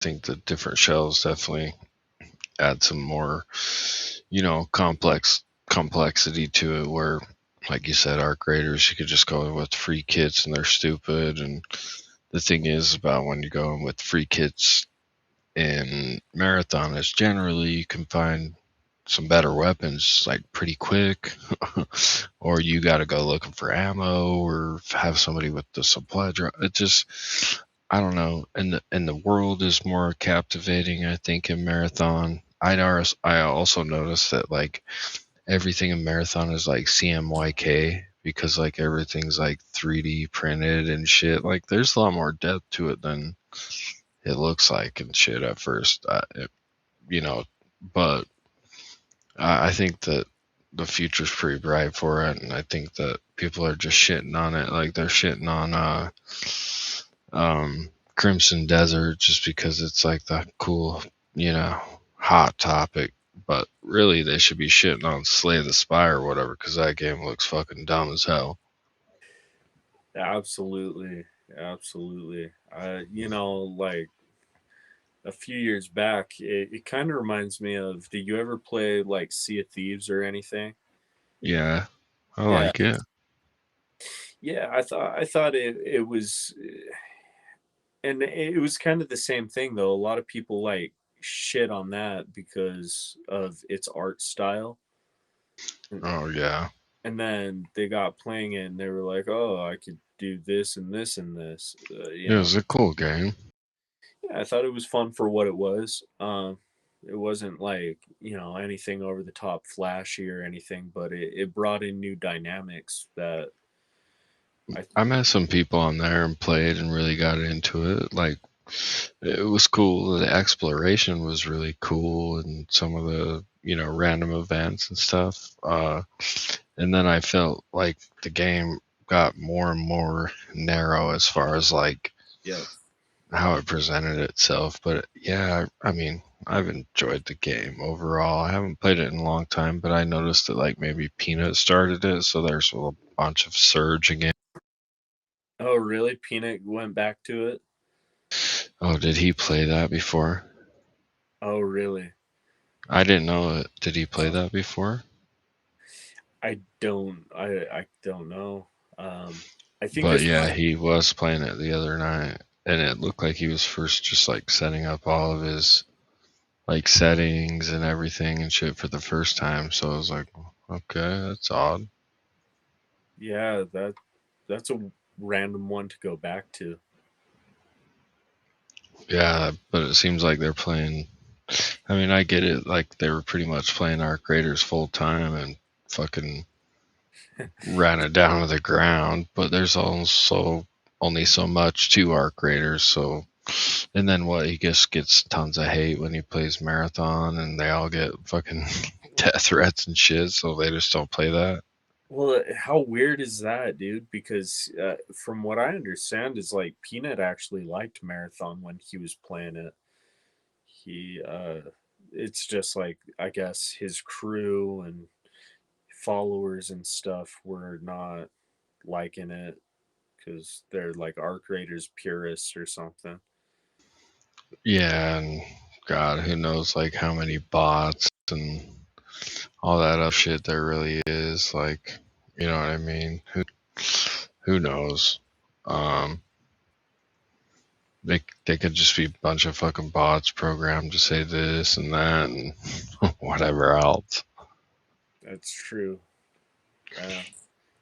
think the different shells definitely add some more, complexity to it. Where, like you said, arc raiders, you could just go in with free kits and they're stupid. And the thing is about when you go in with free kits in marathon is generally you can find some better weapons like pretty quick, or you got to go looking for ammo or have somebody with the supply drop. It just, I don't know. And the world is more captivating, I think, in marathon. I also noticed that like everything in marathon is like CMYK because like everything's like 3D printed and shit. Like there's a lot more depth to it than it looks like and shit at first. You know, but I think that the future's pretty bright for it, and I think that people are just shitting on it, like they're shitting on Crimson Desert just because it's like the cool, you know, hot topic. But really, they should be shitting on Slay the Spy or whatever because that game looks fucking dumb as hell. Absolutely, absolutely. Like a few years back, it kind of reminds me of. Did you ever play like Sea of Thieves or anything? Yeah, I Yeah, like it. yeah. I thought it was, and it was kind of the same thing though. A lot of people like shit on that because of its art style, Oh yeah, and then they got playing it and they were like, "Oh, I could do this and this and this." it was a cool game. Yeah, I thought it was fun for what it was. It wasn't like anything over the top flashy or anything, but it brought in new dynamics that I I met some people on there and played and really got into it. Like it was cool. The exploration was really cool, and some of the random events and stuff. And then I felt like the game got more and more narrow as far as like yeah. how it presented itself. But yeah, I mean, I've enjoyed the game overall. I haven't played it in a long time, but I noticed that like maybe Peanut started it, so there's a bunch of surge again. Oh, really? Peanut went back to it. Oh, did he play that before? Oh, really? I didn't know it. Did he play Uh, that before? I don't know. Um, I think But as yeah, much. he was playing it the other night, and it looked like he was first just like setting up all of his like settings and everything and shit for the first time. So I was like, okay, that's odd. Yeah, that's a random one to go back to. Yeah, but it seems like they're playing. I mean, I get it. Like they were pretty much playing Arc Raiders full time and fucking ran it down to the ground. But there's also only so much to Arc Raiders. So, and then what? He just gets tons of hate when he plays Marathon, and they all get fucking death threats and shit. So they just don't play that. Well, how weird is that, dude? Because from what I understand, is like Peanut actually liked Marathon when he was playing it. He, it's just like I guess his crew and followers and stuff were not liking it because they're like Arc Raiders purists or something. Yeah, and God, who knows like how many bots and all that other shit there really is. Like, you know what I mean? Who knows? Um, they could just be a bunch of fucking bots programmed to say this and that and whatever else. That's true. Yeah,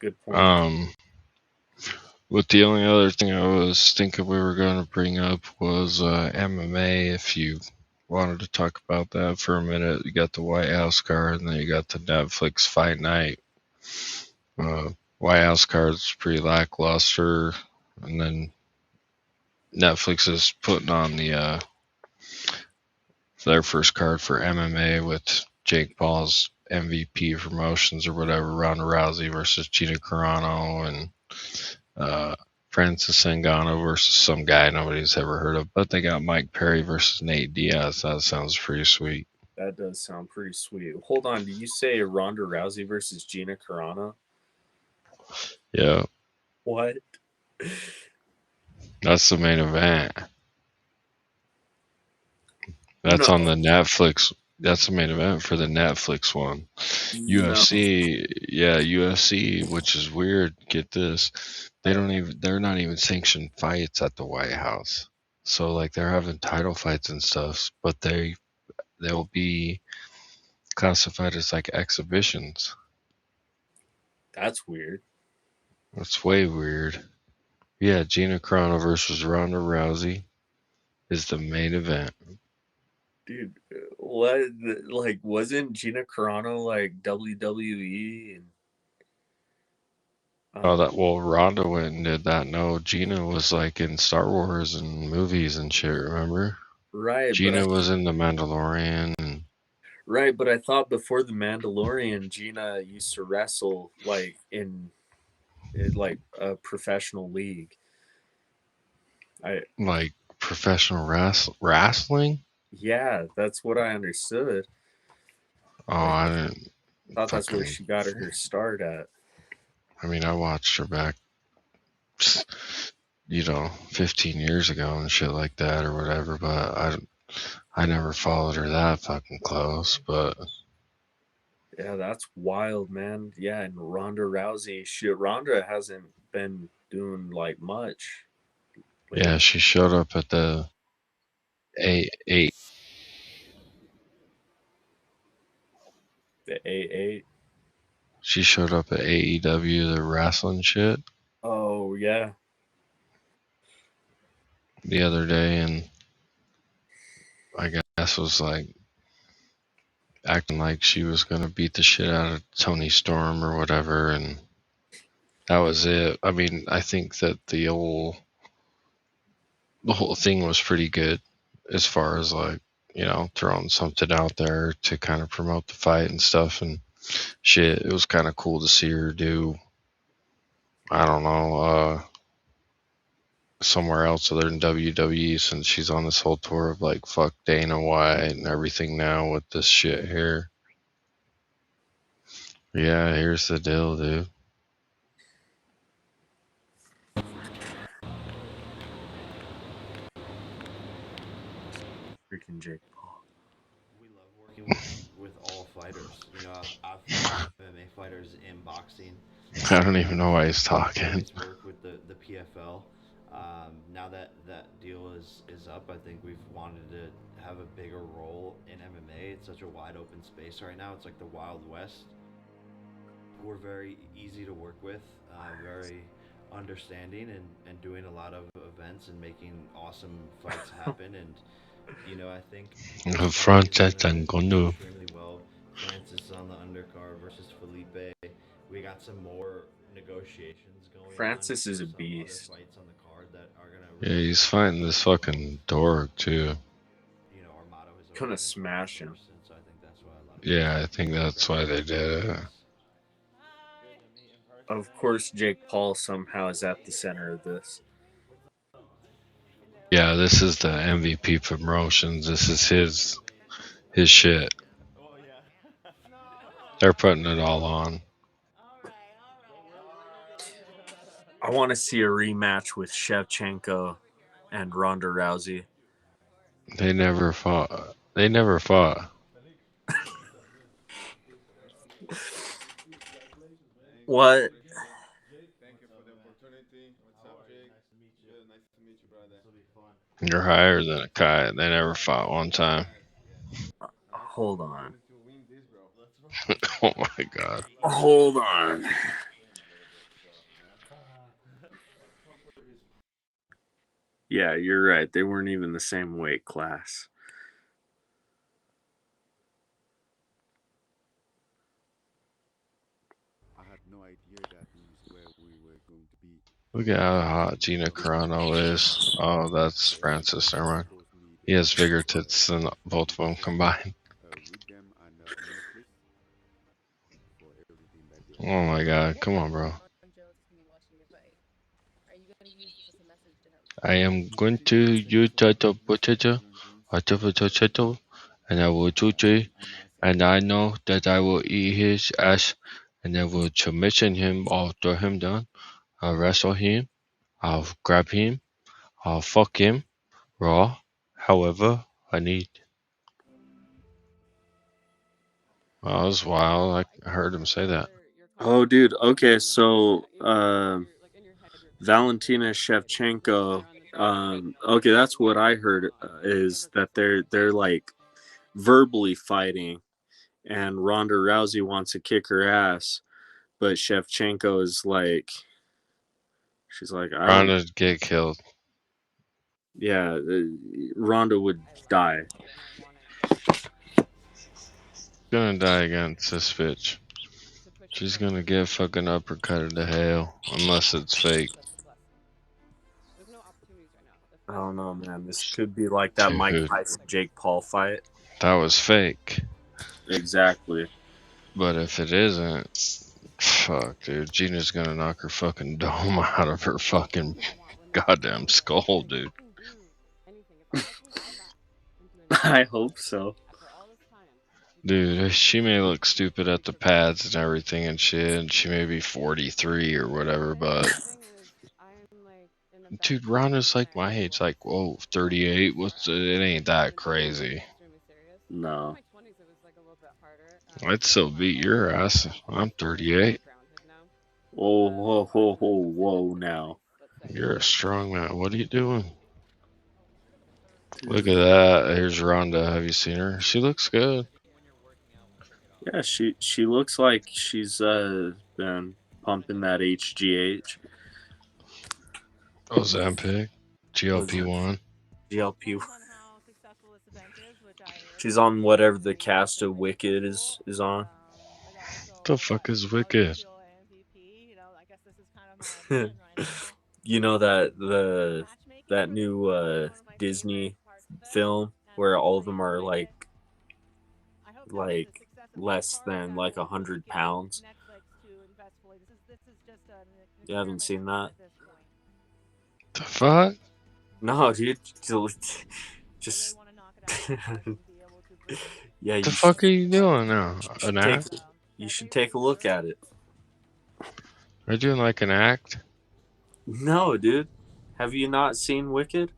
good point. Um, but the only other thing I was thinking we were going to bring up was MMA. If you wanted to talk about that for a minute, you got the White House card and then you got the Netflix Fight Night. Uh, White House card's pretty lackluster, and then Netflix is putting on their first card for MMA with Jake Paul's MVP promotions or whatever, Ronda Rousey versus Gina Carano and uh, Francis Ngannou versus some guy nobody's ever heard of. But they got Mike Perry versus Nate Diaz. That sounds pretty sweet. That does sound pretty sweet. Hold on, did you say Ronda Rousey versus Gina Carano? Yeah, What? that's the main event. That's on No, the Netflix. That's the main event for the Netflix one. no, UFC, yeah, UFC, which is weird. Get this, they're not even sanctioned fights at the White House. So like they're having title fights and stuff, but they'll be classified as like exhibitions. that's weird, That's way weird. Yeah, Gina Carano versus Ronda Rousey is the main event. dude. What like wasn't Gina Carano like WWE and Oh, um that well, Ronda went and did that. No, Gina was like in Star Wars and movies and shit. Remember? right? Gina was in The Mandalorian. And, Right, but I thought before the Mandalorian, Gina used to wrestle like in like a professional league. I like professional wrestling. Yeah, that's what I understood. Oh, Like I didn't thought that's where fucking. she got her start at. I mean, I watched her back, 15 years ago and shit like that or whatever. But I never followed her that fucking close. But Yeah, that's wild, man. Yeah, and Ronda Rousey, shit, Ronda hasn't been doing like much yeah, lately. she showed up at the A8. The A8. She showed up at AEW, the wrestling shit, Oh yeah, the other day, and I guess was like acting like she was gonna beat the shit out of Tony Storm or whatever, and that was it. I mean, I think that the whole thing was pretty good as far as like throwing something out there to kind of promote the fight and stuff and shit. It was kind of cool to see her do, I don't know, somewhere else other than WWE, since she's on this whole tour of like fuck Dana White and everything now with this shit here. Yeah, here's the deal, dude. freaking Jake Paul. We love working with all fighters. You know, I've fought MMA fighters in boxing. I don't even know We why he's we talking. always work with the PFL. Now that that deal is up, I think we've wanted to have a bigger role in MMA. It's such a wide open space right now. It's like the Wild West. We're very easy to work with, very understanding, and doing a lot of events and making awesome fights happen. And you know, I think this fight is Frances gonna do Ngannou. extremely well. Francis on the undercard versus Felipe. We got some more negotiations going on Francis for is a some other beast. fights on the card that are gonna Yeah, really he's help us fighting move this the needle. fucking dork too. You know, our motto has always Gonna been fight smash him. first, and so I think that's why a lot of people Yeah, I think that's why they gravitate did it. towards us. Of course, Jake Paul somehow is at the center of this. Yeah, this is the MVP promotions. This is his shit. They're putting it all on. I want to see a rematch with Shevchenko and Ronda Rousey. They never fought. They never fought. What? You're higher than a kite. They never fought one time. Hold on. Oh my god. Hold on. Yeah, you're right. They weren't even the same weight class. Look at how hot Gina Carano is. Oh, that's Francis. Never mind. He has bigger tits than both of them combined. Oh my god. Come on, bro. I am going to use the potato, and I will chew it, and I know that I will eat his ass, and I will submission him, I'll throw him down, I'll wrestle him, I'll grab him, I'll fuck him, raw, however I need. Oh, that was wild. I heard him say that. Oh, dude. Okay, so Valentina Shevchenko. Okay, that's what I heard is that they're like verbally fighting, and Ronda Rousey wants to kick her ass, but Shevchenko is like, she's like, I don't. Ronda get killed. Yeah, Ronda would die. Gonna die against this bitch. She's gonna get fucking uppercutted to hell. Unless it's fake. I don't know, man. This could be like that Mike Dude, Tyson Jake Paul fight. that was fake. Exactly. But if it isn't, fuck, dude. Gina's gonna knock her fucking dome out of her fucking goddamn skull, dude. I hope so. Dude, she may look stupid at the pads and everything and shit, and she may be 43 or whatever, but dude, Ronda's like my age, like, whoa, 38. It ain't that crazy. No. I'd still beat your ass. I'm 38. Oh, whoa, whoa, whoa, whoa! Now, You're a strong man. What are you doing? Look at that. Here's Ronda. Have you seen her? She looks good. yeah, she looks like she's been pumping that HGH. Ozempic. Was it GLP-1. GLP? She's on whatever the cast of Wicked is on. The fuck is Wicked? You know that new Disney film where all of them are like less than like 100 pounds. You haven't seen that? The fuck? No, dude. Just yeah, The fuck are you doing now? you An should take act? you should take a look at it. Are you doing like an act? No, dude. Have you not seen Wicked?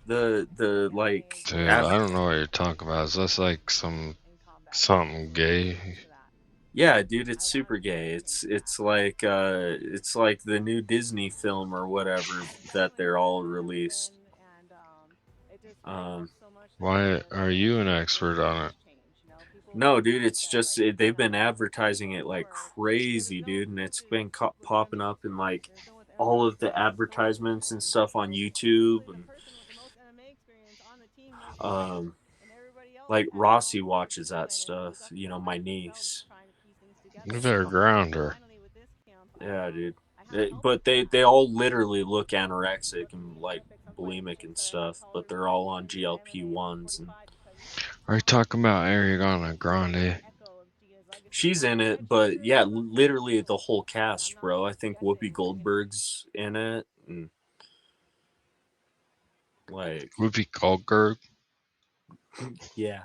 The like Dude, I don't know what you're talking about. Is this like something gay? yeah, dude, it's super gay. It's like the new Disney film or whatever that they're all released. Um Why are you an expert on it? no, dude, it's just they've been advertising it like crazy, dude, and it's been popping up in like all of the advertisements and stuff on YouTube and um like Rossi watches that stuff, my niece. You better ground her. Yeah, dude. But they all literally look anorexic and like bulimic and stuff, but they're all on GLP-1s and Are you talking about Ariana Grande? she's in it, but yeah, literally the whole cast, bro. I think Whoopi Goldberg's in it and like Whoopi Goldberg? yeah.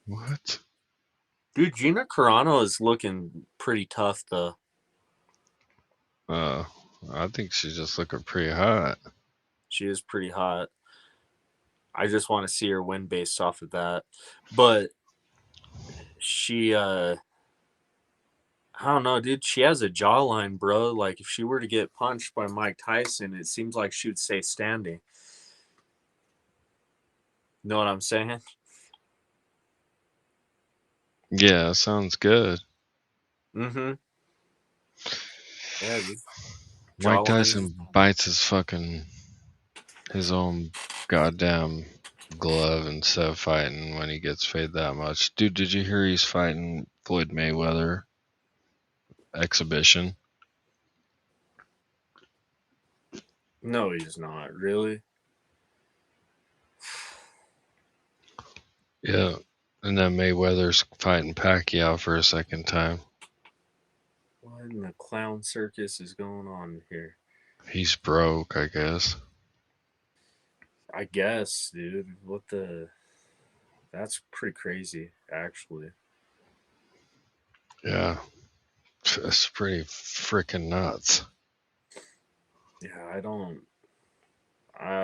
What? Dude, Gina Carano is looking pretty tough though. Uh, I think she's just looking pretty hot. She is pretty hot. I just want to see her win based off of that. But she I don't know, dude. She has a jawline, bro. Like if she were to get punched by Mike Tyson, it seems like she would stay standing. Know what I'm saying? Yeah, sounds good. Mm-hmm. Yeah, dude. Mike Jawline. Tyson bites his own goddamn glove instead of fighting when he gets paid that much. Dude, did you hear he's fighting Floyd Mayweather exhibition? No, he's not. Really? Yeah. And then Mayweather's fighting Pacquiao for a second time. What in the clown circus is going on here? He's broke, I guess. I guess, dude. What the? That's pretty crazy, actually. Yeah. It's pretty freaking nuts. Yeah, I don't.